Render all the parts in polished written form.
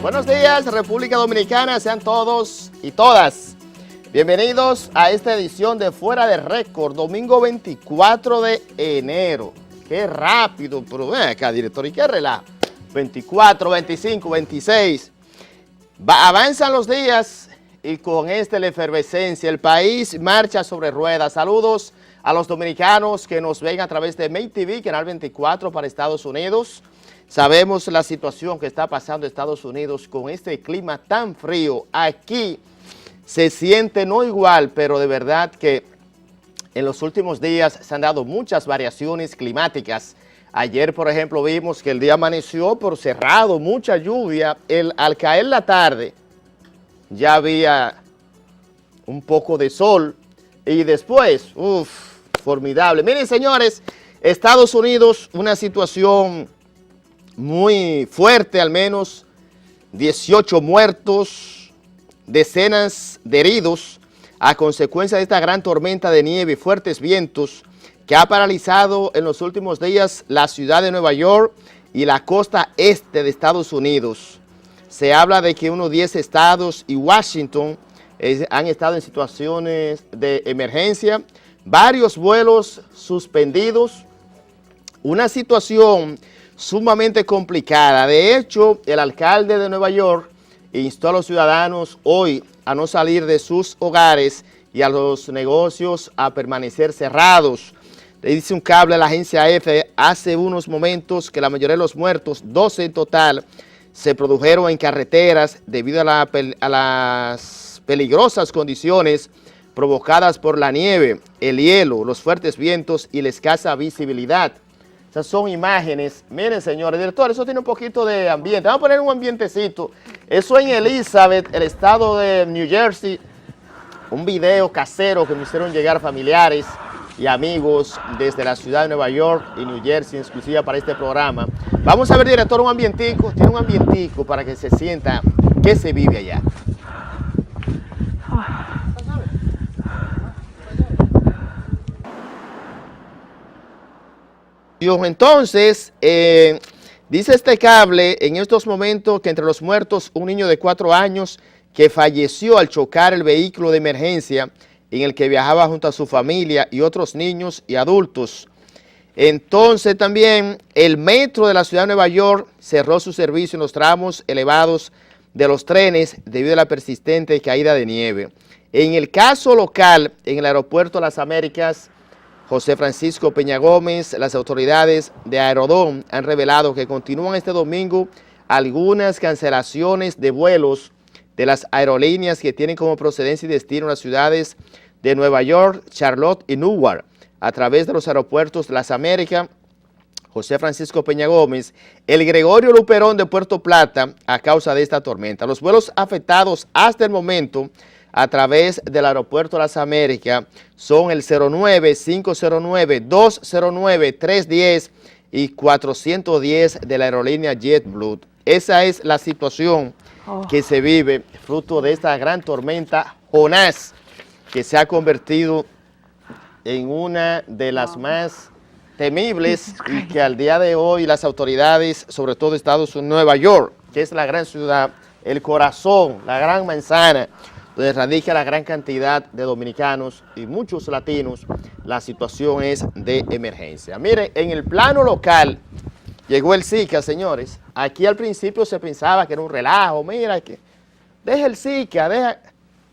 Buenos días, República Dominicana, sean todos y todas bienvenidos a esta edición de Fuera de Récord, domingo 24 de enero. Qué rápido, pero ven acá, director, ¿y qué relajo? 24, 25, 26. Avanzan los días y con la efervescencia, el país marcha sobre ruedas. Saludos a los dominicanos que nos ven a través de May TV, Canal 24 para Estados Unidos. Sabemos la situación que está pasando en Estados Unidos con este clima tan frío. Aquí se siente no igual, pero de verdad que en los últimos días se han dado muchas variaciones climáticas. Ayer, por ejemplo, vimos que el día amaneció por cerrado, mucha lluvia. Al caer la tarde ya había un poco de sol y después, formidable. Miren, señores, Estados Unidos, una situación muy fuerte, al menos 18 muertos, decenas de heridos a consecuencia de esta gran tormenta de nieve y fuertes vientos que ha paralizado en los últimos días la ciudad de Nueva York y la costa este de Estados Unidos. Se habla de que unos 10 estados y Washington han estado en situaciones de emergencia, varios vuelos suspendidos, una situación sumamente complicada. De hecho, el alcalde de Nueva York instó a los ciudadanos hoy a no salir de sus hogares y a los negocios a permanecer cerrados. Le dice un cable a la agencia EFE hace unos momentos que la mayoría de los muertos, 12 en total, se produjeron en carreteras debido a las peligrosas condiciones provocadas por la nieve, el hielo, los fuertes vientos y la escasa visibilidad. Esas son imágenes. Miren, señores, director, eso tiene un poquito de ambiente. Vamos a poner un ambientecito. Eso en Elizabeth, el estado de New Jersey. Un video casero que me hicieron llegar familiares y amigos desde la ciudad de Nueva York y New Jersey, exclusiva para este programa. Vamos a ver, director, un ambientico. Tiene un ambientico para que se sienta que se vive allá. Entonces, dice este cable en estos momentos que entre los muertos un niño de 4 años que falleció al chocar el vehículo de emergencia en el que viajaba junto a su familia y otros niños y adultos. Entonces también el metro de la ciudad de Nueva York cerró su servicio en los tramos elevados de los trenes debido a la persistente caída de nieve. En el caso local, en el aeropuerto de las Américas, José Francisco Peña Gómez, las autoridades de Aerodón han revelado que continúan este domingo algunas cancelaciones de vuelos de las aerolíneas que tienen como procedencia y destino las ciudades de Nueva York, Charlotte y Newark a través de los aeropuertos de las Américas, José Francisco Peña Gómez, el Gregorio Luperón de Puerto Plata a causa de esta tormenta. Los vuelos afectados hasta el momento a través del aeropuerto de las Américas son el 09, 509, 209, 310 y 410 de la aerolínea JetBlue. Esa es la situación que se vive fruto de esta gran tormenta Jonás, que se ha convertido en una de las más temibles y que al día de hoy las autoridades, sobre todo Estados Unidos, Nueva York, que es la gran ciudad, el corazón, la gran manzana, donde radica la gran cantidad de dominicanos y muchos latinos, la situación es de emergencia. Mire, en el plano local llegó el Zika, señores. Aquí al principio se pensaba que era un relajo, mira, que deja el Zika,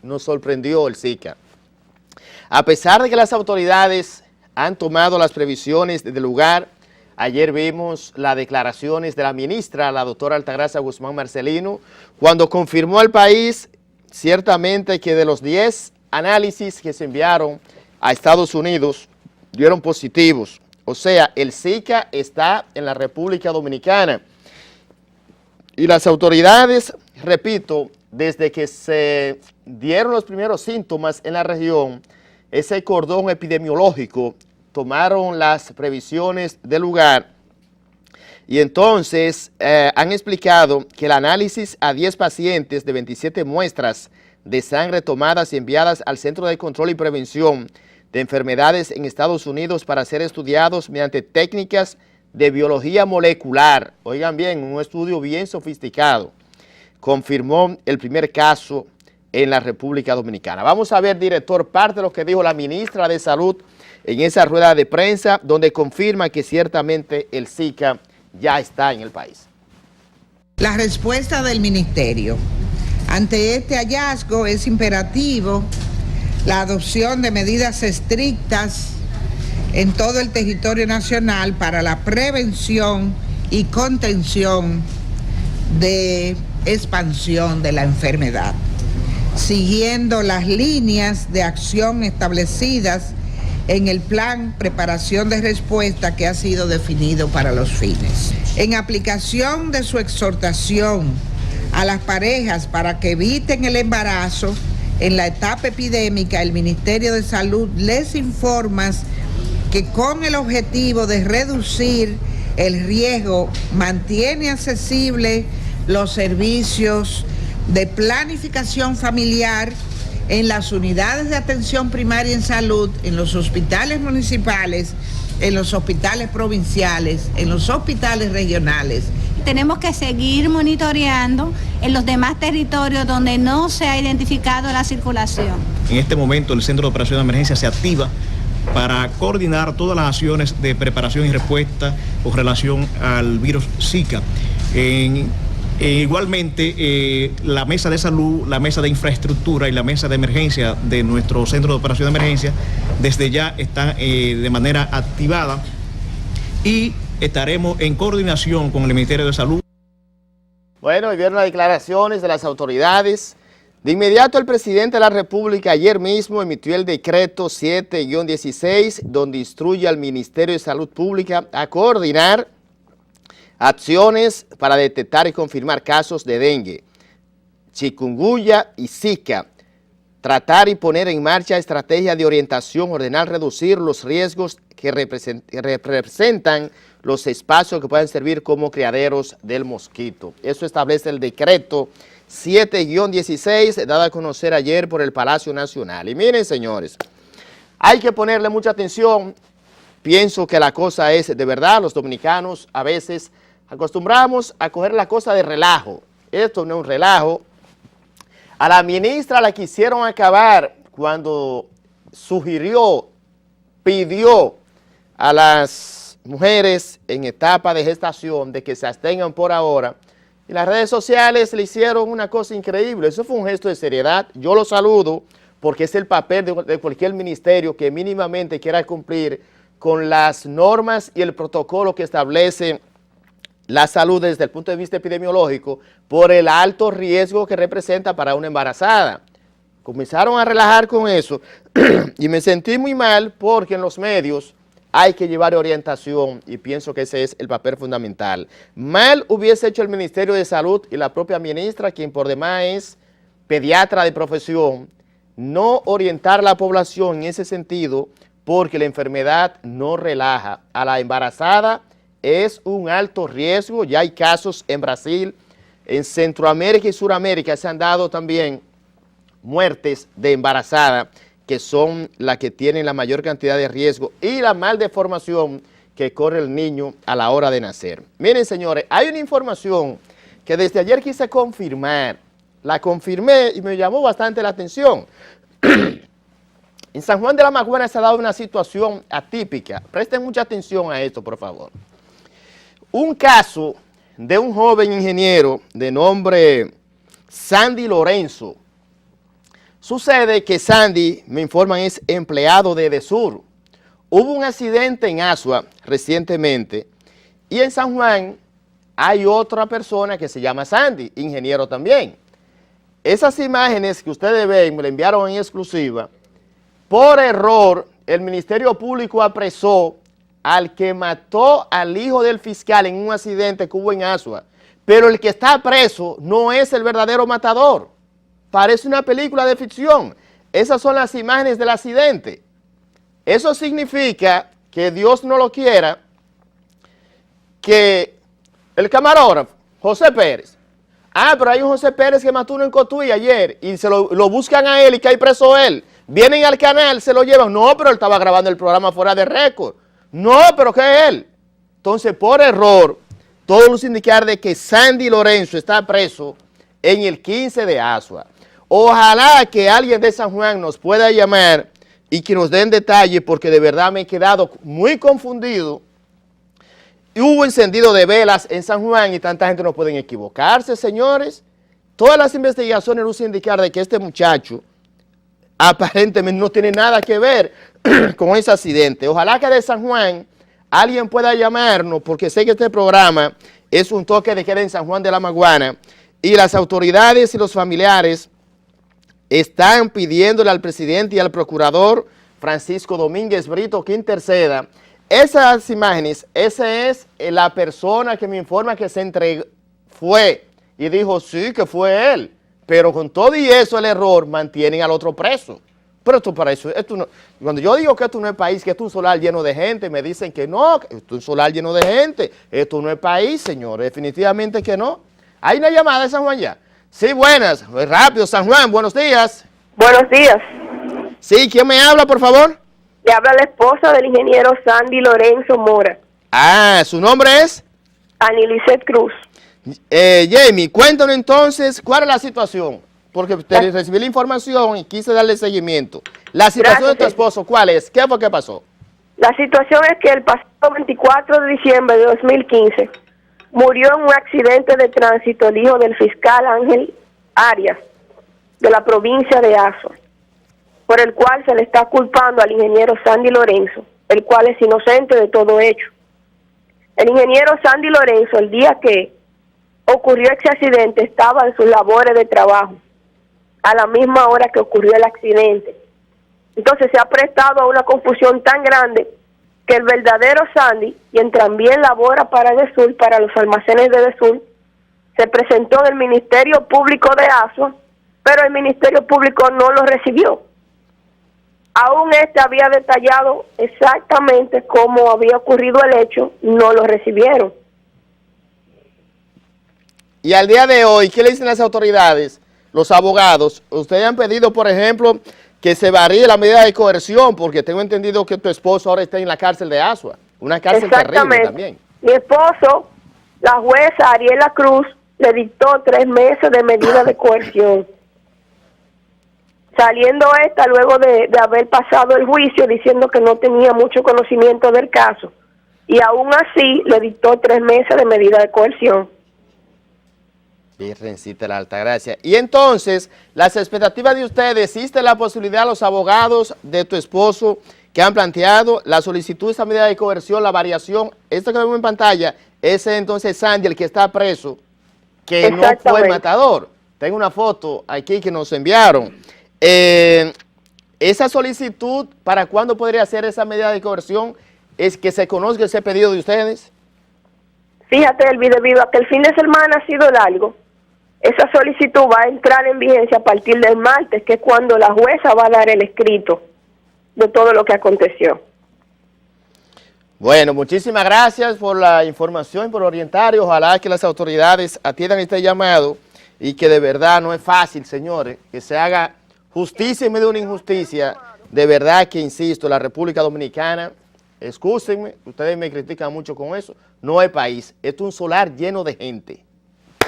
Nos sorprendió el Zika. A pesar de que las autoridades han tomado las previsiones del lugar, ayer vimos las declaraciones de la ministra, la doctora Altagracia Guzmán Marcelino, cuando confirmó al país ciertamente que de los 10 análisis que se enviaron a Estados Unidos dieron positivos. O sea, el Zika está en la República Dominicana. Y las autoridades, repito, desde que se dieron los primeros síntomas en la región, ese cordón epidemiológico, tomaron las previsiones del lugar y entonces han explicado que el análisis a 10 pacientes de 27 muestras de sangre tomadas y enviadas al Centro de Control y Prevención de enfermedades en Estados Unidos para ser estudiados mediante técnicas de biología molecular. Oigan bien, un estudio bien sofisticado. Confirmó el primer caso en la República Dominicana. Vamos a ver, director, parte de lo que dijo la ministra de Salud en esa rueda de prensa, donde confirma que ciertamente el Zika ya está en el país. La respuesta del ministerio ante este hallazgo es imperativo la adopción de medidas estrictas en todo el territorio nacional para la prevención y contención de expansión de la enfermedad, siguiendo las líneas de acción establecidas en el plan preparación de respuesta que ha sido definido para los fines. En aplicación de su exhortación a las parejas para que eviten el embarazo en la etapa epidémica, el Ministerio de Salud les informa que con el objetivo de reducir el riesgo mantiene accesibles los servicios de planificación familiar en las unidades de atención primaria en salud, en los hospitales municipales, en los hospitales provinciales, en los hospitales regionales. Tenemos que seguir monitoreando en los demás territorios donde no se ha identificado la circulación. En este momento el Centro de Operación de Emergencia se activa para coordinar todas las acciones de preparación y respuesta con relación al virus Zika. Igualmente, la mesa de salud, la mesa de infraestructura y la mesa de emergencia de nuestro Centro de Operación de Emergencia desde ya están de manera activada y estaremos en coordinación con el Ministerio de Salud. Bueno, y vieron las declaraciones de las autoridades. De inmediato el presidente de la República ayer mismo emitió el decreto 7-16, donde instruye al Ministerio de Salud Pública a coordinar acciones para detectar y confirmar casos de dengue, chikungunya y Zika, tratar y poner en marcha estrategias de orientación, ordenar reducir los riesgos que representan los espacios que pueden servir como criaderos del mosquito. Eso establece el decreto 7-16, dado a conocer ayer por el Palacio Nacional. Y miren, señores, hay que ponerle mucha atención. Pienso que la cosa es, de verdad, los dominicanos a veces acostumbramos a coger la cosa de relajo. Esto no es un relajo. A la ministra la quisieron acabar cuando sugirió, pidió a las mujeres en etapa de gestación de que se abstengan por ahora. Y las redes sociales le hicieron una cosa increíble. Eso fue un gesto de seriedad. Yo lo saludo porque es el papel de cualquier ministerio que mínimamente quiera cumplir con las normas y el protocolo que establece la salud desde el punto de vista epidemiológico por el alto riesgo que representa para una embarazada. Comenzaron a relajar con eso y me sentí muy mal porque en los medios hay que llevar orientación y pienso que ese es el papel fundamental. Mal hubiese hecho el Ministerio de Salud y la propia ministra, quien por demás es pediatra de profesión, no orientar a la población en ese sentido porque la enfermedad no relaja. A la embarazada es un alto riesgo, ya hay casos en Brasil, en Centroamérica y Suramérica se han dado también muertes de embarazada, que son las que tienen la mayor cantidad de riesgo y la maldeformación que corre el niño a la hora de nacer. Miren, señores, hay una información que desde ayer quise confirmar, la confirmé y me llamó bastante la atención. En San Juan de la Maguana se ha dado una situación atípica. Presten mucha atención a esto, por favor. Un caso de un joven ingeniero de nombre Sandy Lorenzo. Sucede que Sandy, me informan, es empleado de Edesur. Hubo un accidente en Asua recientemente y en San Juan hay otra persona que se llama Sandy, ingeniero también. Esas imágenes que ustedes ven me las enviaron en exclusiva. Por error, el Ministerio Público apresó al que mató al hijo del fiscal en un accidente que hubo en Asua. Pero el que está preso no es el verdadero matador. Parece una película de ficción. Esas son las imágenes del accidente. Eso significa que Dios no lo quiera, que el camarógrafo, José Pérez, pero hay un José Pérez que mató uno en Cotuí ayer y se lo buscan a él y que hay preso él. Vienen al canal, se lo llevan. No, pero él estaba grabando el programa fuera de récord. No, pero ¿qué es él? Entonces, por error, todos los indicar de que Sandy Lorenzo está preso en el 15 de Asua. Ojalá que alguien de San Juan nos pueda llamar y que nos den detalles, porque de verdad me he quedado muy confundido. Hubo encendido de velas en San Juan y tanta gente no pueden equivocarse, señores. Todas las investigaciones nos indican de que este muchacho aparentemente no tiene nada que ver con ese accidente. Ojalá que de San Juan alguien pueda llamarnos, porque sé que este programa es un toque de queda en San Juan de la Maguana y las autoridades y los familiares están pidiéndole al presidente y al procurador Francisco Domínguez Brito que interceda. Esas imágenes, esa es la persona que me informa que se entregó, fue y dijo sí que fue él, pero con todo y eso el error mantienen al otro preso. Pero esto para eso, esto no, cuando yo digo que esto no es país, que esto es un solar lleno de gente, me dicen que no, que esto es un solar lleno de gente, esto no es país, señores, definitivamente que no. Hay una llamada de San Juan ya. Sí, buenas, rápido, San Juan, buenos días. Buenos días. Sí, ¿quién me habla, por favor? Le habla la esposa del ingeniero Sandy Lorenzo Mora. Ah, ¿su nombre es? Anilicet Cruz. Jamie, cuéntanos entonces, ¿cuál es la situación? Porque recibí la información y quise darle seguimiento. La situación de tu esposo, ¿cuál es? ¿Qué fue que pasó? La situación es que el pasado 24 de diciembre de 2015 murió en un accidente de tránsito el hijo del fiscal Ángel Arias, de la provincia de Azua, por el cual se le está culpando al ingeniero Sandy Lorenzo, el cual es inocente de todo hecho. El ingeniero Sandy Lorenzo, el día que ocurrió ese accidente, estaba en sus labores de trabajo, a la misma hora que ocurrió el accidente. Entonces se ha prestado a una confusión tan grande que el verdadero Sandy, quien también labora para Edesur, para los almacenes de Edesur, se presentó en el Ministerio Público de Azua, pero el Ministerio Público no lo recibió. Aún había detallado exactamente cómo había ocurrido el hecho, no lo recibieron. Y al día de hoy, ¿qué le dicen las autoridades, los abogados? Ustedes han pedido, por ejemplo, que se varíe la medida de coerción, porque tengo entendido que tu esposo ahora está en la cárcel de Azua, una cárcel terrible también. Mi esposo, la jueza Ariela Cruz, le dictó 3 meses de medida de coerción. Saliendo esta luego de haber pasado el juicio, diciendo que no tenía mucho conocimiento del caso, y aún así le dictó 3 meses de medida de coerción. Virgencita la Altagracia. Y entonces, las expectativas de ustedes, ¿existe la posibilidad, los abogados de tu esposo que han planteado la solicitud de esa medida de coerción, la variación? Esto que vemos en pantalla, ese entonces Sandy, el que está preso, que no fue el matador. Tengo una foto aquí que nos enviaron. Esa solicitud, ¿para cuándo podría ser esa medida de coerción? ¿Es que se conozca ese pedido de ustedes? Fíjate, debido a que el fin de semana ha sido largo, esa solicitud va a entrar en vigencia a partir del martes, que es cuando la jueza va a dar el escrito de todo lo que aconteció. Bueno, muchísimas gracias por la información, por orientar, y ojalá que las autoridades atiendan este llamado y que de verdad no es fácil, señores, que se haga justicia en medio de una injusticia. De verdad que, insisto, la República Dominicana, excúsenme, ustedes me critican mucho con eso, no es país, esto es un solar lleno de gente.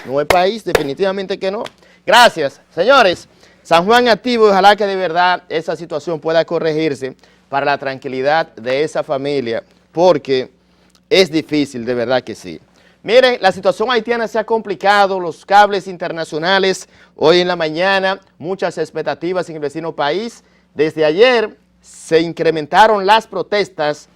No es país, definitivamente que no. Gracias, señores. San Juan activo y ojalá que de verdad esa situación pueda corregirse para la tranquilidad de esa familia, porque es difícil, de verdad que sí. Miren, la situación haitiana se ha complicado, los cables internacionales, hoy en la mañana, muchas expectativas en el vecino país. Desde ayer se incrementaron las protestas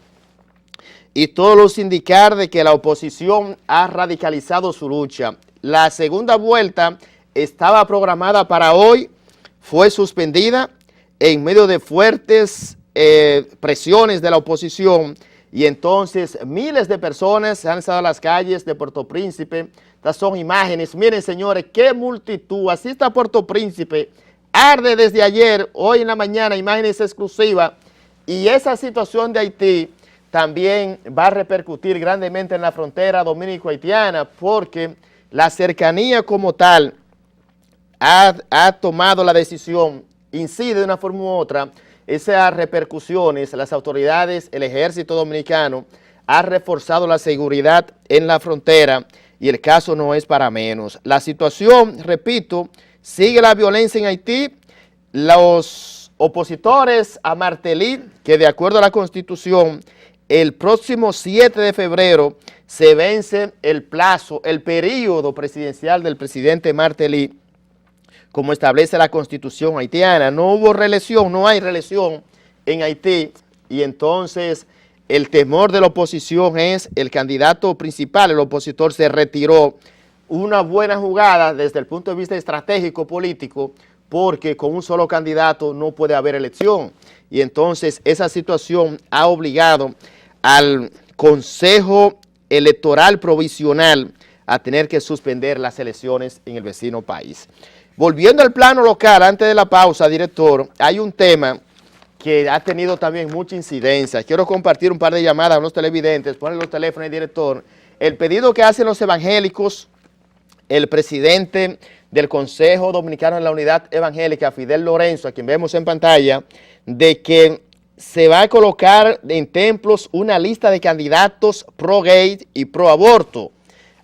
y todos los indicar de que la oposición ha radicalizado su lucha. La segunda vuelta estaba programada para hoy, fue suspendida en medio de fuertes presiones de la oposición, y entonces miles de personas se han estado a las calles de Puerto Príncipe. Estas son imágenes, miren señores, qué multitud, así está Puerto Príncipe, arde desde ayer, hoy en la mañana, imágenes exclusivas, y esa situación de Haití también va a repercutir grandemente en la frontera dominico-haitiana, porque la cercanía como tal ha tomado la decisión incide de una forma u otra esas repercusiones. Las autoridades, el ejército dominicano ha reforzado la seguridad en la frontera y el caso no es para menos. La situación, repito, sigue la violencia en Haití. Los opositores a Martelly, que de acuerdo a la Constitución, el próximo 7 de febrero se vence el plazo, el periodo presidencial del presidente Martelly, como establece la Constitución haitiana. No hubo reelección, no hay reelección en Haití, y entonces el temor de la oposición es el candidato principal, el opositor se retiró. Una buena jugada desde el punto de vista estratégico político, porque con un solo candidato no puede haber elección. Y entonces esa situación ha obligado al Consejo Electoral Provisional a tener que suspender las elecciones en el vecino país. Volviendo al plano local, antes de la pausa, director, hay un tema que ha tenido también mucha incidencia. Quiero compartir un par de llamadas a los televidentes, ponen los teléfonos del director. El pedido que hacen los evangélicos, el presidente del Consejo Dominicano de la Unidad Evangélica, Fidel Lorenzo, a quien vemos en pantalla, de que se va a colocar en templos una lista de candidatos pro-gay y pro-aborto.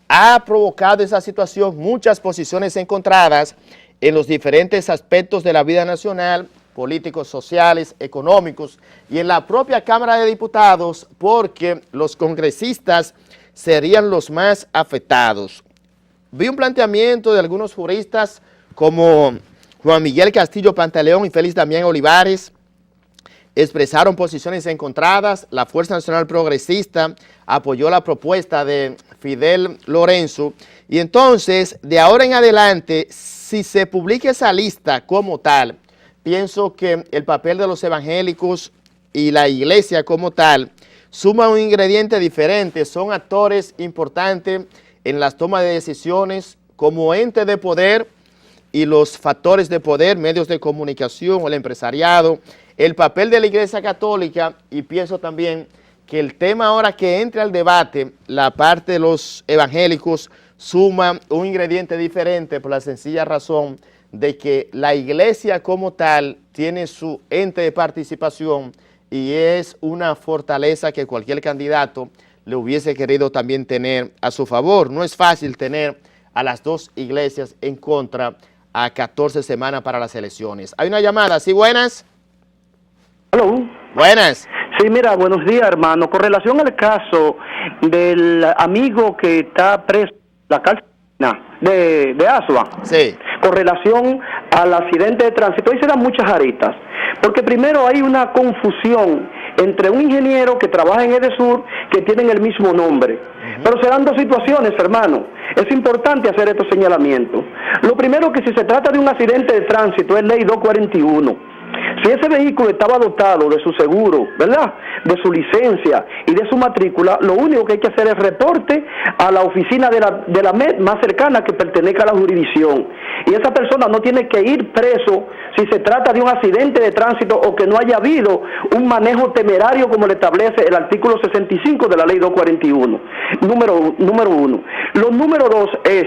Ha provocado esa situación muchas posiciones encontradas en los diferentes aspectos de la vida nacional, políticos, sociales, económicos, y en la propia Cámara de Diputados, porque los congresistas serían los más afectados. Vi un planteamiento de algunos juristas como Juan Miguel Castillo Pantaleón y Félix Damián Olivares, expresaron posiciones encontradas. La Fuerza Nacional Progresista apoyó la propuesta de Fidel Lorenzo, y entonces de ahora en adelante, si se publica esa lista como tal, pienso que el papel de los evangélicos y la iglesia como tal suma un ingrediente diferente. Son actores importantes en las tomas de decisiones como ente de poder, y los factores de poder, medios de comunicación, el empresariado, el papel de la Iglesia Católica, y pienso también que el tema ahora que entre al debate, la parte de los evangélicos suma un ingrediente diferente por la sencilla razón de que la iglesia como tal tiene su ente de participación y es una fortaleza que cualquier candidato le hubiese querido también tener a su favor. No es fácil tener a las dos iglesias en contra a 14 semanas para las elecciones. Hay una llamada, ¿sí? Buenas. Hello. Buenas. Sí, mira, buenos días, hermano. Con relación al caso del amigo que está preso en la cárcel de Asua, sí, con relación al accidente de tránsito, ahí se dan muchas aristas, porque primero hay una confusión entre un ingeniero que trabaja en Edesur, que tienen el mismo nombre, pero se dan dos situaciones, hermano. Es importante hacer estos señalamientos. Lo primero, que si se trata de un accidente de tránsito, es ley 241. Si ese vehículo estaba dotado de su seguro, ¿verdad?, de su licencia y de su matrícula, lo único que hay que hacer es reporte a la oficina de la MED más cercana que pertenezca a la jurisdicción. Y esa persona no tiene que ir preso si se trata de un accidente de tránsito o que no haya habido un manejo temerario como le establece el artículo 65 de la ley 241. Número uno. Lo número dos es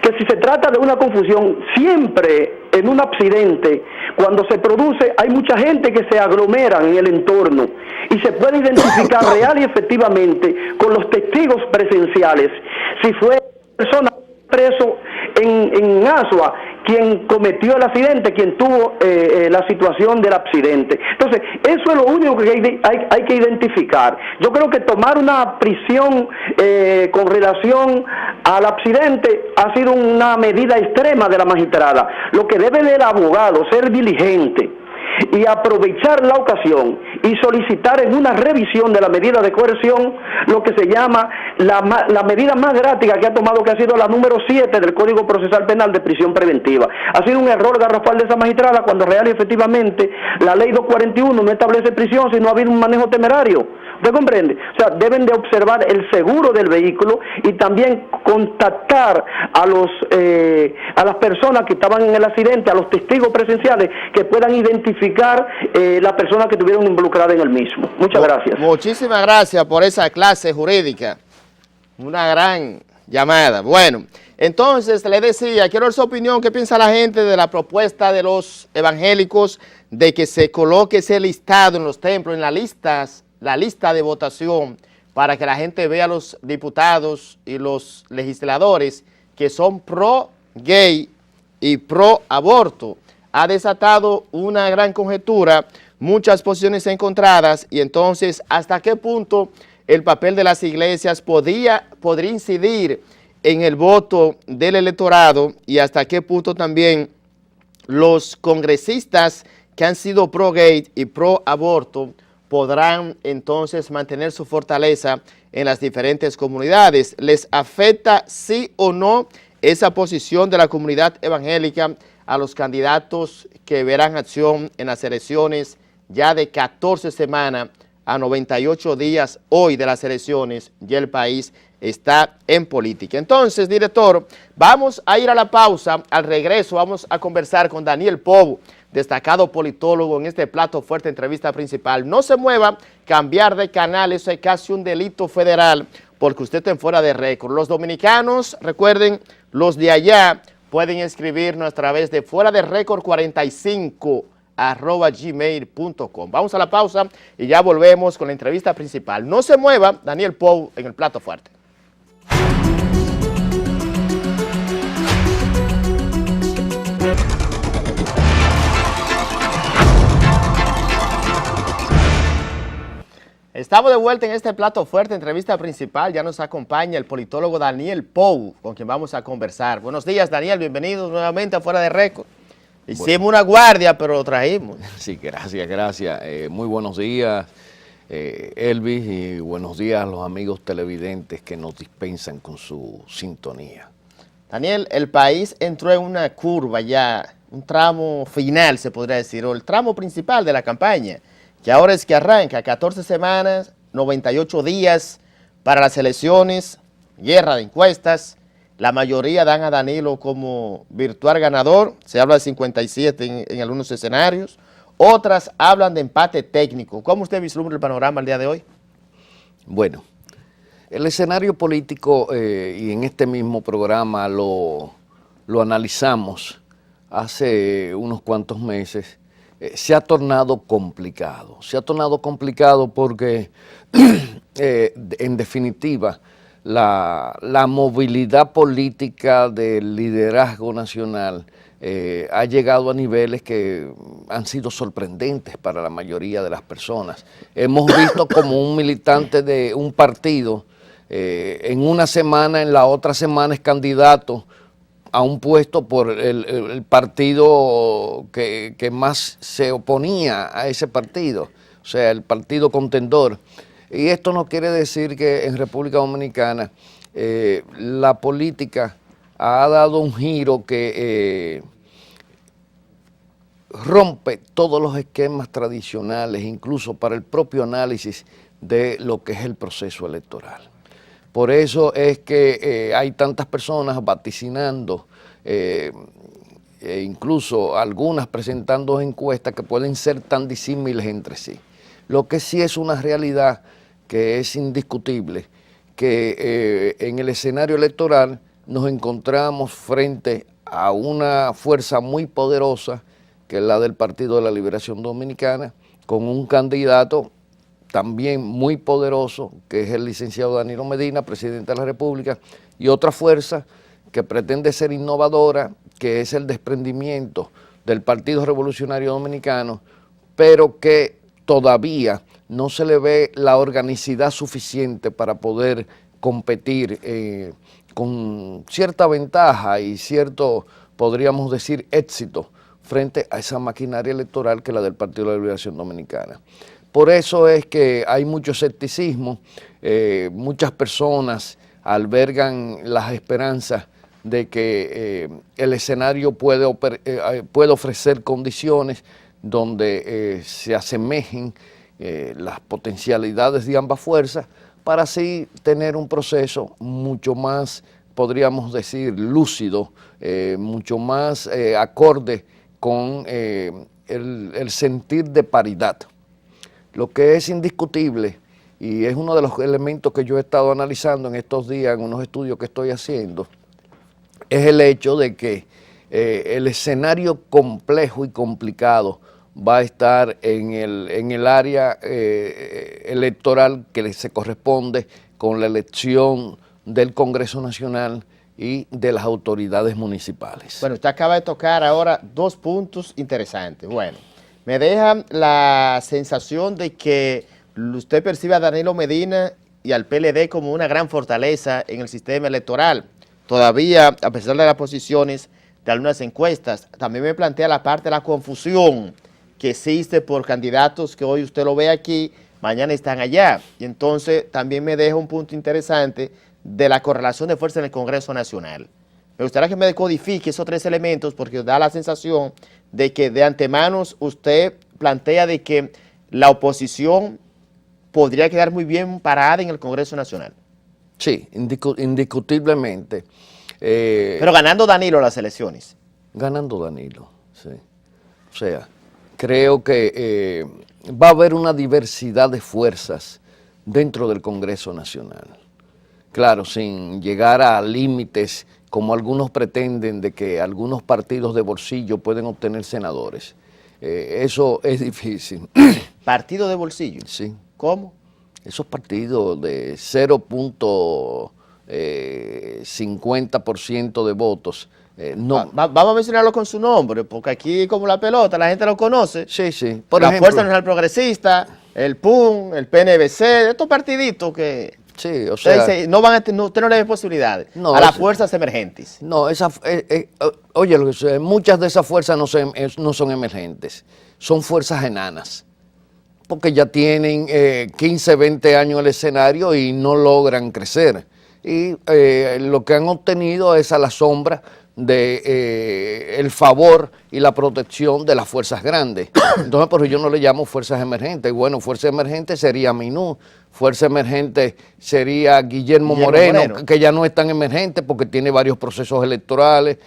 que si se trata de una confusión, siempre en un accidente, cuando se produce, hay mucha gente que se aglomera en el entorno y se puede identificar real y efectivamente con los testigos presenciales si fue persona preso en Asua quien cometió el accidente, quien tuvo la situación del accidente. Entonces, eso es lo único que hay que identificar. Yo creo que tomar una prisión con relación al accidente ha sido una medida extrema de la magistrada. Lo que debe el abogado ser diligente y aprovechar la ocasión y solicitar en una revisión de la medida de coerción lo que se llama la medida más drástica que ha tomado, que ha sido la número 7 del Código Procesal Penal de prisión preventiva. Ha sido un error garrafal de esa magistrada cuando real y efectivamente la ley 241 no establece prisión si no ha habido un manejo temerario. ¿Usted comprende? O sea, deben de observar el seguro del vehículo y también contactar a las personas que estaban en el accidente, a los testigos presenciales que puedan identificar las personas que estuvieron involucradas en el mismo. Muchas gracias. Muchísimas gracias por esa clase jurídica. Una gran llamada. Bueno, entonces le decía, quiero su opinión, ¿qué piensa la gente de la propuesta de los evangélicos de que se coloque ese listado en los templos, en la lista de votación, para que la gente vea a los diputados y los legisladores que son pro gay y pro aborto? Ha desatado una gran conjetura, muchas posiciones encontradas, y entonces, ¿hasta qué punto el papel de las iglesias podría incidir en el voto del electorado, y hasta qué punto también los congresistas que han sido pro gay y pro aborto podrán entonces mantener su fortaleza en las diferentes comunidades? ¿Les afecta sí o no esa posición de la comunidad evangélica a los candidatos que verán acción en las elecciones ya de 14 semanas a 98 días hoy de las elecciones? Ya el país está en política. Entonces, director, vamos a ir a la pausa. Al regreso vamos a conversar con Daniel Pou, destacado politólogo, en este plato fuerte entrevista principal. No se mueva, cambiar de canal, eso es casi un delito federal, porque usted está en Fuera de Récord. Los dominicanos, recuerden, los de allá pueden escribirnos a través de fuera de récord 45@gmail.com. Vamos a la pausa y ya volvemos con la entrevista principal. No se mueva, Daniel Pou en el plato fuerte. Estamos de vuelta en este plato fuerte, entrevista principal. Ya nos acompaña el politólogo Daniel Pou, con quien vamos a conversar. Buenos días, Daniel, bienvenidos nuevamente a Fuera de Récord. Hicimos una guardia, pero lo trajimos. Sí, gracias. Muy buenos días, Elvis, y buenos días a los amigos televidentes que nos dispensan con su sintonía. Daniel, el país entró en una curva ya, un tramo final, se podría decir, o el tramo principal de la campaña, que ahora es que arranca 14 semanas, 98 días para las elecciones, guerra de encuestas. La mayoría dan a Danilo como virtual ganador, se habla de 57 en algunos escenarios, otras hablan de empate técnico. ¿Cómo usted vislumbra el panorama el día de hoy? Bueno, el escenario político, y en este mismo programa lo analizamos hace unos cuantos meses, se ha tornado complicado. Se ha tornado complicado porque, en definitiva, la movilidad política del liderazgo nacional ha llegado a niveles que han sido sorprendentes para la mayoría de las personas. Hemos visto como un militante de un partido, en una semana, en la otra semana es candidato a un puesto por el partido que más se oponía a ese partido, o sea, el partido contendor. Y esto no quiere decir que en República Dominicana la política ha dado un giro que rompe todos los esquemas tradicionales, incluso para el propio análisis de lo que es el proceso electoral. Por eso es que hay tantas personas vaticinando, incluso algunas presentando encuestas que pueden ser tan disímiles entre sí. Lo que sí es una realidad que es indiscutible, que en el escenario electoral nos encontramos frente a una fuerza muy poderosa, que es la del Partido de la Liberación Dominicana, con un candidato también muy poderoso, que es el licenciado Danilo Medina, presidente de la República, y otra fuerza que pretende ser innovadora, que es el desprendimiento del Partido Revolucionario Dominicano, pero que todavía no se le ve la organicidad suficiente para poder competir con cierta ventaja y cierto, podríamos decir, éxito frente a esa maquinaria electoral que es la del Partido de la Liberación Dominicana. Por eso es que hay mucho escepticismo, muchas personas albergan las esperanzas de que el escenario puede ofrecer condiciones donde se asemejen las potencialidades de ambas fuerzas para así tener un proceso mucho más, podríamos decir, lúcido, mucho más acorde con el sentir de paridad. Lo que es indiscutible y es uno de los elementos que yo he estado analizando en estos días en unos estudios que estoy haciendo, es el hecho de que el escenario complejo y complicado va a estar en el área electoral que se corresponde con la elección del Congreso Nacional y de las autoridades municipales. Bueno, usted acaba de tocar ahora dos puntos interesantes. Bueno, me deja la sensación de que usted percibe a Danilo Medina y al PLD como una gran fortaleza en el sistema electoral. Todavía, a pesar de las posiciones de algunas encuestas, también me plantea la parte de la confusión que existe por candidatos que hoy usted lo ve aquí, mañana están allá. Y entonces también me deja un punto interesante de la correlación de fuerza en el Congreso Nacional. Me gustaría que me decodifique esos tres elementos porque da la sensación de que de antemano usted plantea de que la oposición podría quedar muy bien parada en el Congreso Nacional. Sí, indiscutiblemente. Pero ganando Danilo las elecciones. Ganando Danilo, sí. O sea, creo que va a haber una diversidad de fuerzas dentro del Congreso Nacional. Claro, sin llegar a límites como algunos pretenden de que algunos partidos de bolsillo pueden obtener senadores. Eso es difícil. ¿Partido de bolsillo? Sí. ¿Cómo? Esos partidos de 0.50% de votos. No. Vamos a mencionarlo con su nombre, porque aquí como la pelota, la gente lo conoce. Sí, sí. Por la ejemplo, Fuerza Nacional Progresista, el PUN, el PNVC, estos partiditos que... Sí, o sea... Usted no le ve posibilidades a las fuerzas emergentes. No, oye, muchas de esas fuerzas no son emergentes, son fuerzas enanas, porque ya tienen 15, 20 años en el escenario y no logran crecer. Y lo que han obtenido es a la sombra de el favor y la protección de las fuerzas grandes. Entonces, por eso yo no le llamo fuerzas emergentes. Bueno, fuerza emergente sería Minú, fuerza emergente sería Guillermo Moreno, que ya no es tan emergente porque tiene varios procesos electorales.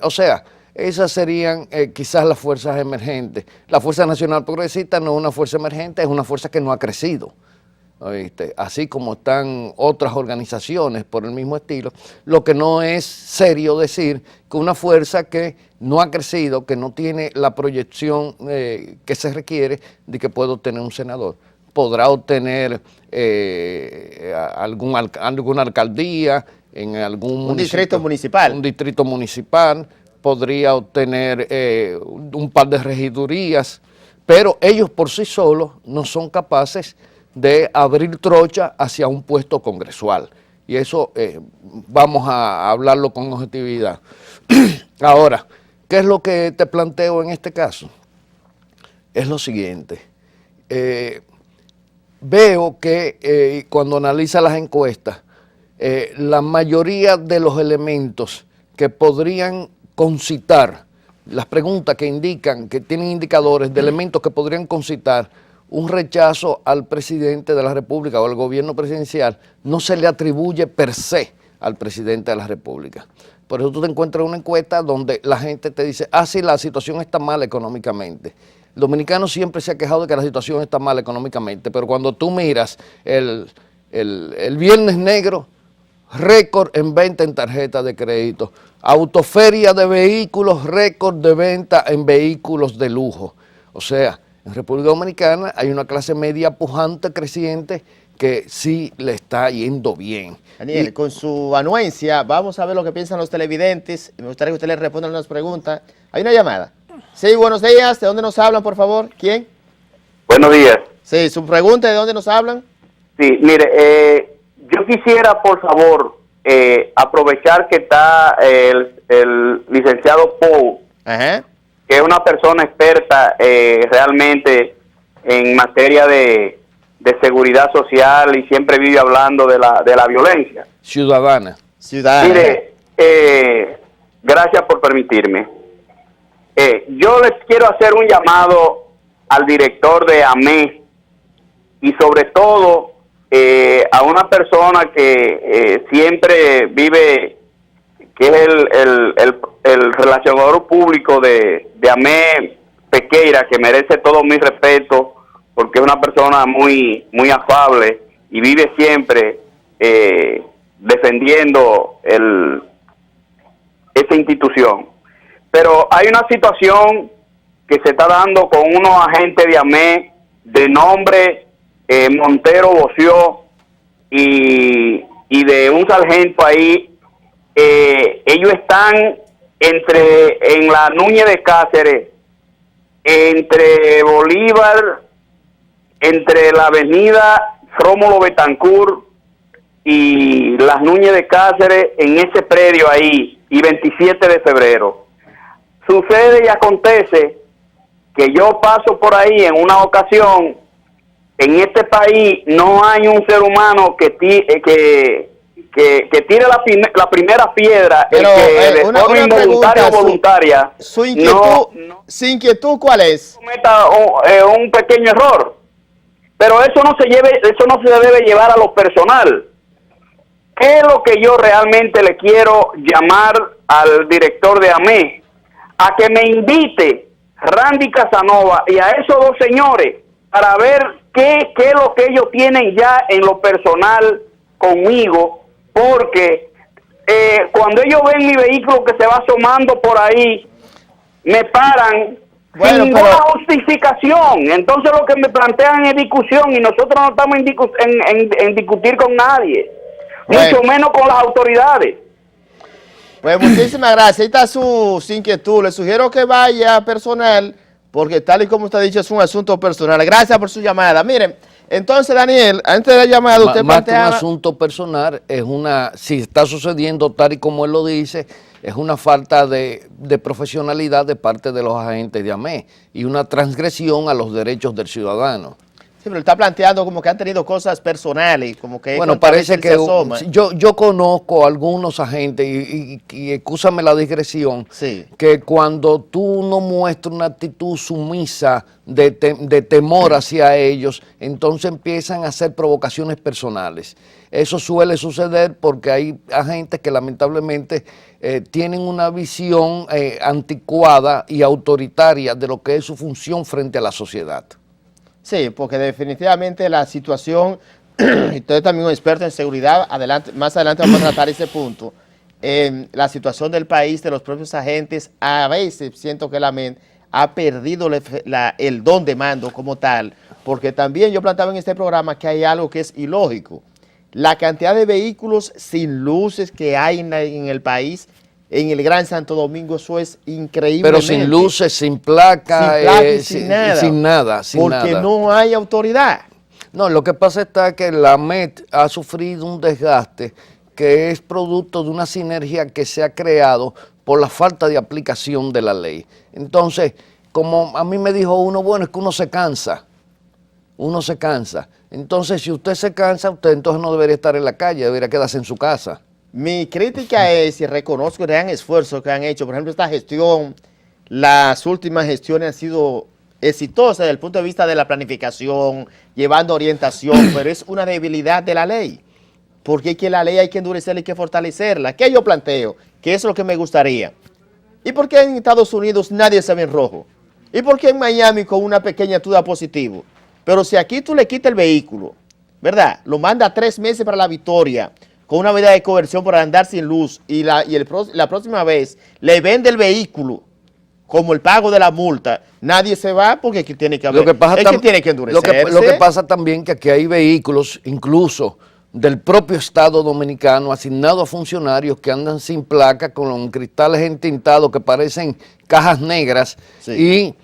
O sea, esas serían quizás las fuerzas emergentes. La Fuerza Nacional Progresista no es una fuerza emergente, es una fuerza que no ha crecido. ¿Oíste? Así como están otras organizaciones por el mismo estilo, lo que no es serio decir que una fuerza que no ha crecido, que no tiene la proyección que se requiere de que pueda obtener un senador. Podrá obtener alguna alcaldía en algún distrito municipal. Un distrito municipal, podría obtener un par de regidurías, pero ellos por sí solos no son capaces de abrir trocha hacia un puesto congresual. Y eso vamos a hablarlo con objetividad. Ahora, ¿qué es lo que te planteo en este caso? Es lo siguiente. Veo que cuando analiza las encuestas, la mayoría de los elementos que podrían concitar, las preguntas que indican, que tienen indicadores de elementos que podrían concitar un rechazo al presidente de la República o al gobierno presidencial, no se le atribuye per se al presidente de la República. Por eso tú te encuentras una encuesta donde la gente te dice, sí, la situación está mal económicamente. El dominicano siempre se ha quejado de que la situación está mal económicamente, pero cuando tú miras el Viernes Negro, récord en venta en tarjetas de crédito, autoferia de vehículos, récord de venta en vehículos de lujo. O sea, en República Dominicana hay una clase media pujante, creciente, que sí le está yendo bien. Daniel, con su anuencia, vamos a ver lo que piensan los televidentes. Me gustaría que usted les responda unas preguntas. Hay una llamada. Sí, buenos días. ¿De dónde nos hablan, por favor? ¿Quién? Buenos días. Sí, su pregunta, ¿de dónde nos hablan? Sí, mire, yo quisiera, por favor, aprovechar que está el licenciado Pou, Ajá, que es una persona experta realmente en materia de seguridad social y siempre vive hablando de la violencia ciudadana. Mire, gracias por permitirme. Yo les quiero hacer un llamado al director de AME y sobre todo a una persona que siempre vive, que es el relacionador público de AME Pequeira, que merece todo mi respeto porque es una persona muy, muy afable y vive siempre defendiendo esa institución. Pero hay una situación que se está dando con unos agentes de AME de nombre Montero Boció y de un sargento ahí. Ellos están en la Núñez de Cáceres, entre Bolívar, entre la avenida Rómulo Betancourt y las Núñez de Cáceres, en ese predio ahí, y 27 de febrero. Sucede y acontece que yo paso por ahí en una ocasión. En este país no hay un ser humano que tire la primera piedra. Pero, de forma involuntaria o voluntaria. Su inquietud, ¿cuál es? Cometa un pequeño error. Pero eso no se debe llevar a lo personal. ¿Qué es lo que yo realmente le quiero llamar al director de AME? A que me invite Randy Casanova y a esos dos señores para ver qué es lo que ellos tienen ya en lo personal conmigo, porque cuando ellos ven mi vehículo que se va asomando por ahí, me paran sin ninguna justificación. Entonces lo que me plantean es discusión, y nosotros no estamos en discutir con nadie, mucho menos con las autoridades. Pues muchísimas gracias. Ahí está su inquietud. Le sugiero que vaya personal, porque tal y como usted ha dicho, es un asunto personal. Gracias por su llamada. Miren, entonces, Daniel, antes de la llamada, usted plantea... Más que un asunto personal, si está sucediendo tal y como él lo dice, es una falta de profesionalidad de parte de los agentes de AME y una transgresión a los derechos del ciudadano. Sí, pero está planteando como que han tenido cosas personales, como que... Bueno, parece que yo conozco a algunos agentes, y excúsame la digresión, sí, que cuando tú no muestras una actitud sumisa de temor hacia ellos, entonces empiezan a hacer provocaciones personales. Eso suele suceder porque hay agentes que lamentablemente tienen una visión anticuada y autoritaria de lo que es su función frente a la sociedad. Sí, porque definitivamente la situación, y usted también es un experto en seguridad, más adelante vamos a tratar ese punto, la situación del país, de los propios agentes, a veces siento que la AME ha perdido el don de mando como tal, porque también yo planteaba en este programa que hay algo que es ilógico. La cantidad de vehículos sin luces que hay en el país, en el Gran Santo Domingo, eso es increíble. Pero sin luces, sin placa, y sin nada. Porque no hay autoridad. No, lo que pasa está que la AMET ha sufrido un desgaste que es producto de una sinergia que se ha creado por la falta de aplicación de la ley. Entonces, como a mí me dijo uno, bueno, es que uno se cansa. Entonces, si usted se cansa, usted entonces no debería estar en la calle, debería quedarse en su casa. Mi crítica es, y reconozco el gran esfuerzo que han hecho, por ejemplo, esta gestión, las últimas gestiones han sido exitosas desde el punto de vista de la planificación, llevando orientación, pero es una debilidad de la ley, porque es que la ley hay que endurecerla y hay que fortalecerla. ¿Qué yo planteo? Que eso es lo que me gustaría. ¿Y por qué en Estados Unidos nadie se ve en rojo? ¿Y por qué en Miami con una pequeña tú da positivo? Pero si aquí tú le quitas el vehículo, ¿verdad? Lo manda 3 meses para la victoria, con una medida de coerción por andar sin luz, y la próxima vez le vende el vehículo como el pago de la multa, nadie se va porque tiene que haber, tiene que endurecerse. Lo que pasa también que aquí hay vehículos, incluso del propio Estado Dominicano, asignados a funcionarios que andan sin placa, con cristales entintados que parecen cajas negras, sí, y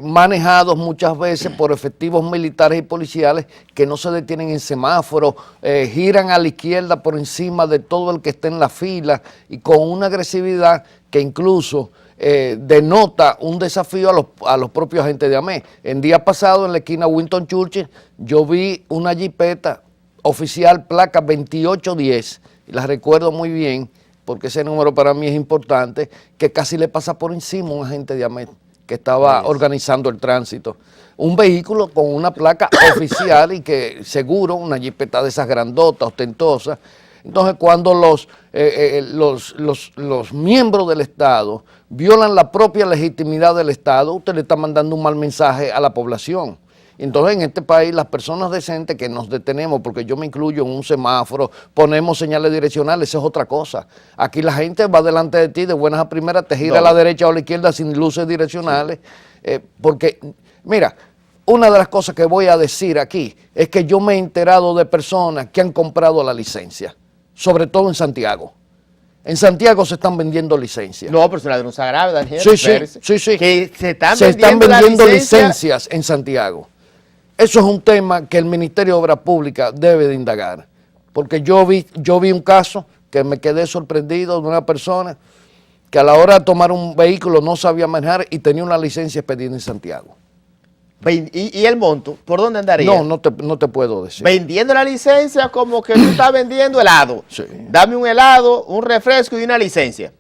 manejados muchas veces por efectivos militares y policiales que no se detienen en semáforos, giran a la izquierda por encima de todo el que esté en la fila, y con una agresividad que incluso denota un desafío a los propios agentes de AME. El día pasado, en la esquina Winston Churchill, yo vi una jipeta oficial placa 2810, y la recuerdo muy bien porque ese número para mí es importante, que casi le pasa por encima a un agente de AME que estaba organizando el tránsito. Un vehículo con una placa oficial, y que seguro, una jipeta de esas grandotas, ostentosas. Entonces, cuando los miembros del Estado violan la propia legitimidad del Estado, usted le está mandando un mal mensaje a la población. Entonces en este país las personas decentes que nos detenemos, porque yo me incluyo en un semáforo, ponemos señales direccionales, eso es otra cosa. Aquí la gente va delante de ti de buenas a primeras, te gira a la derecha o a la izquierda sin luces direccionales, porque mira, una de las cosas que voy a decir aquí es que yo me he enterado de personas que han comprado la licencia, sobre todo en Santiago. En Santiago se están vendiendo licencias. No, pero es una denuncia grave, Daniel. Sí. Que se están vendiendo licencias en Santiago. Eso es un tema que el Ministerio de Obras Públicas debe de indagar. Porque yo vi un caso que me quedé sorprendido de una persona que a la hora de tomar un vehículo no sabía manejar y tenía una licencia expedida en Santiago. ¿Y el monto? ¿Por dónde andaría? No te puedo decir. Vendiendo la licencia como que tú estás vendiendo helado. Sí. Dame un helado, un refresco y una licencia.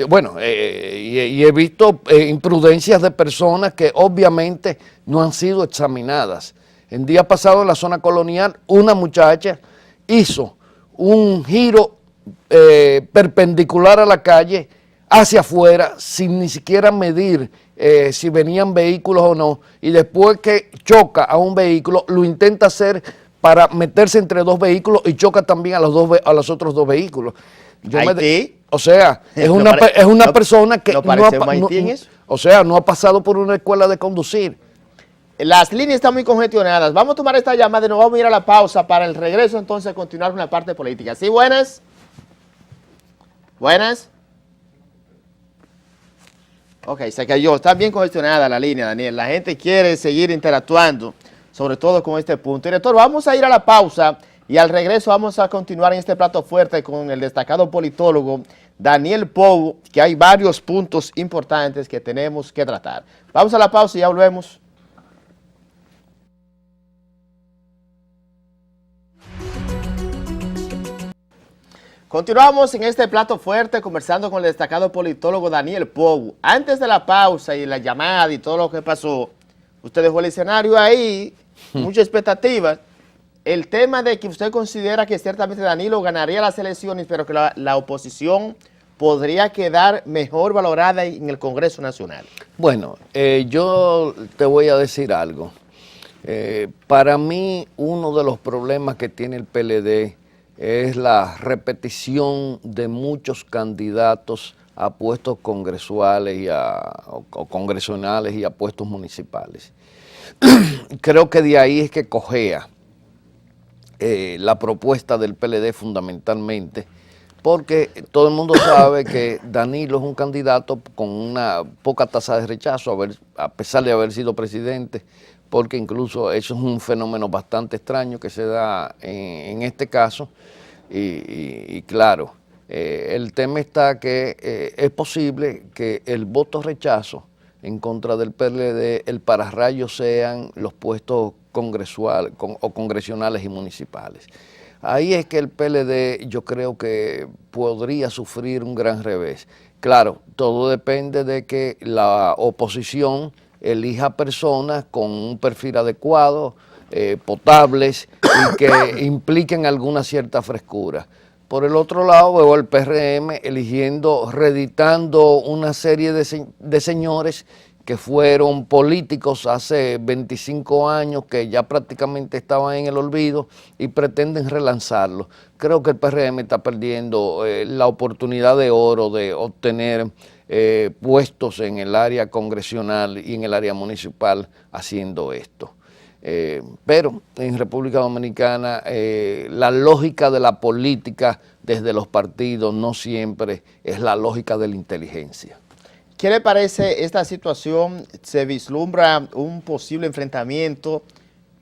Bueno, y he visto imprudencias de personas que obviamente no han sido examinadas. El día pasado en la zona colonial, una muchacha hizo un giro perpendicular a la calle hacia afuera sin ni siquiera medir si venían vehículos o no, y después que choca a un vehículo, lo intenta hacer para meterse entre dos vehículos y choca también a los otros dos vehículos. O sea, es una persona que no ha pasado por una escuela de conducir. Las líneas están muy congestionadas. Vamos a tomar esta llamada y nos vamos a ir a la pausa para el regreso, entonces continuar con la parte política. ¿Sí, buenas? ¿Buenas? Ok, se cayó. Está bien congestionada la línea, Daniel. La gente quiere seguir interactuando, sobre todo con este punto. Director, vamos a ir a la pausa y al regreso vamos a continuar en este plato fuerte con el destacado politólogo Daniel Pou, que hay varios puntos importantes que tenemos que tratar. Vamos a la pausa y ya volvemos. Continuamos en este plato fuerte conversando con el destacado politólogo Daniel Pou. Antes de la pausa y la llamada y todo lo que pasó, usted dejó el escenario ahí, muchas expectativas. El tema de que usted considera que ciertamente Danilo ganaría las elecciones, pero que la oposición podría quedar mejor valorada en el Congreso Nacional. Bueno, yo te voy a decir algo. Para mí, uno de los problemas que tiene el PLD es la repetición de muchos candidatos a puestos congresuales o congresionales y a puestos municipales. Creo que de ahí es que cojea la propuesta del PLD fundamentalmente, porque todo el mundo sabe que Danilo es un candidato con una poca tasa de rechazo, a pesar de haber sido presidente, porque incluso eso es un fenómeno bastante extraño que se da en este caso, y claro, el tema está que es posible que el voto rechazo en contra del PLD, el pararrayo sean los puestos congresionales y municipales. Ahí es que el PLD yo creo que podría sufrir un gran revés. Claro, todo depende de que la oposición elija personas con un perfil adecuado, potables y que impliquen alguna cierta frescura. Por el otro lado veo al PRM reeditando una serie de señores que fueron políticos hace 25 años, que ya prácticamente estaban en el olvido y pretenden relanzarlo. Creo que el PRM está perdiendo la oportunidad de oro de obtener puestos en el área congresional y en el área municipal haciendo esto. Pero en República Dominicana la lógica de la política desde los partidos no siempre es la lógica de la inteligencia. ¿Qué le parece esta situación? Se vislumbra un posible enfrentamiento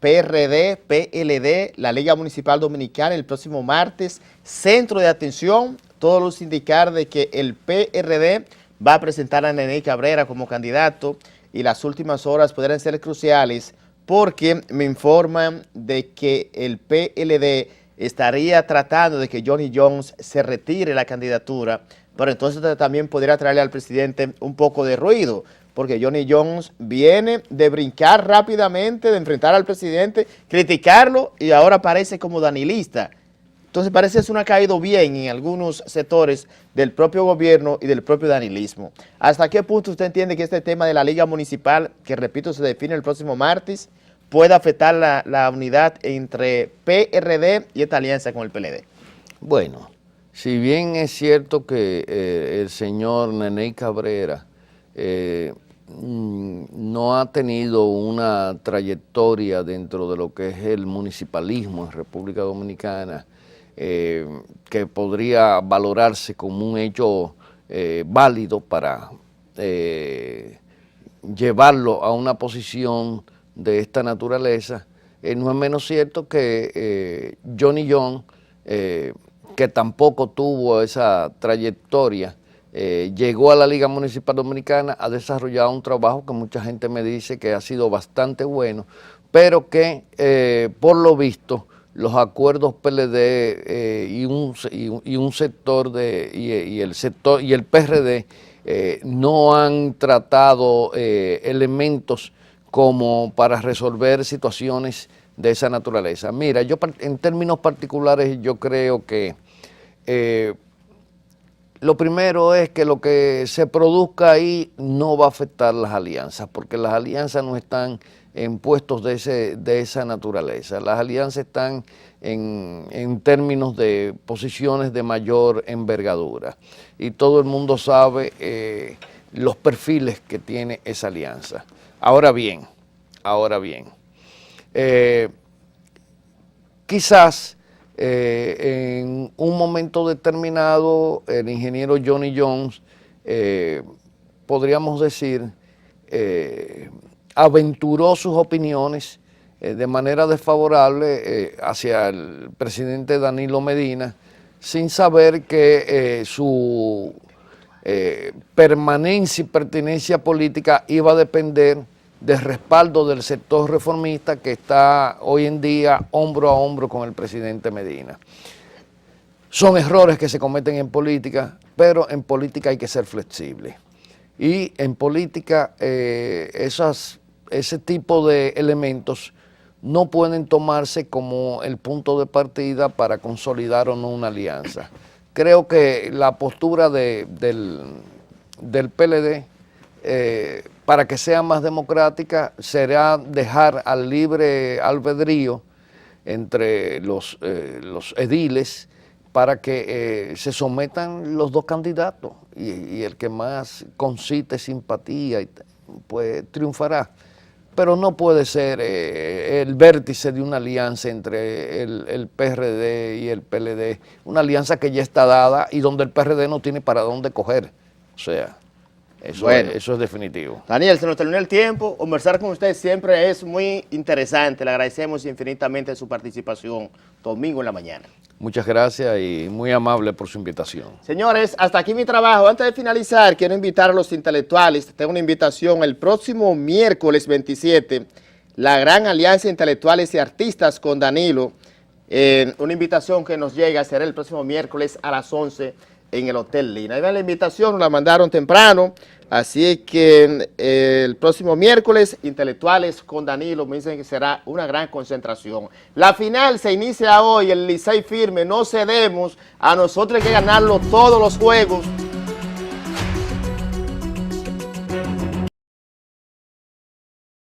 PRD, PLD, la Liga Municipal Dominicana el próximo martes. Centro de atención, todos los indicar de que el PRD va a presentar a Nene Cabrera como candidato y las últimas horas podrían ser cruciales porque me informan de que el PLD estaría tratando de que Johnny Jones se retire la candidatura, pero entonces también podría traerle al presidente un poco de ruido, porque Johnny Jones viene de brincar rápidamente, de enfrentar al presidente, criticarlo y ahora parece como danilista. Entonces parece que eso no ha caído bien en algunos sectores del propio gobierno y del propio danilismo. ¿Hasta qué punto usted entiende que este tema de la Liga Municipal, que repito se define el próximo martes, pueda afectar la unidad entre PRD y esta alianza con el PLD? Bueno, si bien es cierto que el señor Neney Cabrera no ha tenido una trayectoria dentro de lo que es el municipalismo en República Dominicana, que podría valorarse como un hecho válido para llevarlo a una posición de esta naturaleza, no es menos cierto que Johnny John, que tampoco tuvo esa trayectoria, llegó a la Liga Municipal Dominicana, ha desarrollado un trabajo que mucha gente me dice que ha sido bastante bueno, pero que por lo visto los acuerdos PLD y un sector y el PRD no han tratado elementos como para resolver situaciones de esa naturaleza. Mira, yo en términos particulares yo creo que lo primero es que lo que se produzca ahí no va a afectar las alianzas, porque las alianzas no están en puestos de esa naturaleza. Las alianzas están en términos de posiciones de mayor envergadura. Y todo el mundo sabe los perfiles que tiene esa alianza. Ahora bien, quizás en un momento determinado el ingeniero Johnny Jones, podríamos decir, aventuró sus opiniones de manera desfavorable hacia el presidente Danilo Medina, sin saber que su permanencia y pertinencia política iba a depender del respaldo del sector reformista que está hoy en día hombro a hombro con el presidente Medina. Son errores que se cometen en política, pero en política hay que ser flexible. Y en política ese tipo de elementos no pueden tomarse como el punto de partida para consolidar o no una alianza. Creo que la postura del PLD, para que sea más democrática, será dejar al libre albedrío entre los ediles para que se sometan los dos candidatos y el que más concite simpatía pues triunfará. Pero no puede ser el vértice de una alianza entre el PRD y el PLD, una alianza que ya está dada y donde el PRD no tiene para dónde coger. O sea, eso es definitivo. Daniel, se nos terminó el tiempo. Conversar con usted siempre es muy interesante. Le agradecemos infinitamente su participación domingo en la mañana. Muchas gracias y muy amable por su invitación. Señores, hasta aquí mi trabajo. Antes de finalizar, quiero invitar a los intelectuales. Tengo una invitación el próximo miércoles 27, la Gran Alianza de Intelectuales y Artistas con Danilo. Una invitación que nos llega, será el próximo miércoles a las 11 en el Hotel Lina. Ahí ven la invitación, nos la mandaron temprano, así que el próximo miércoles, Intelectuales con Danilo, me dicen que será una gran concentración. La final se inicia hoy, el Licey firme, no cedemos, a nosotros hay que ganarlo todos los juegos.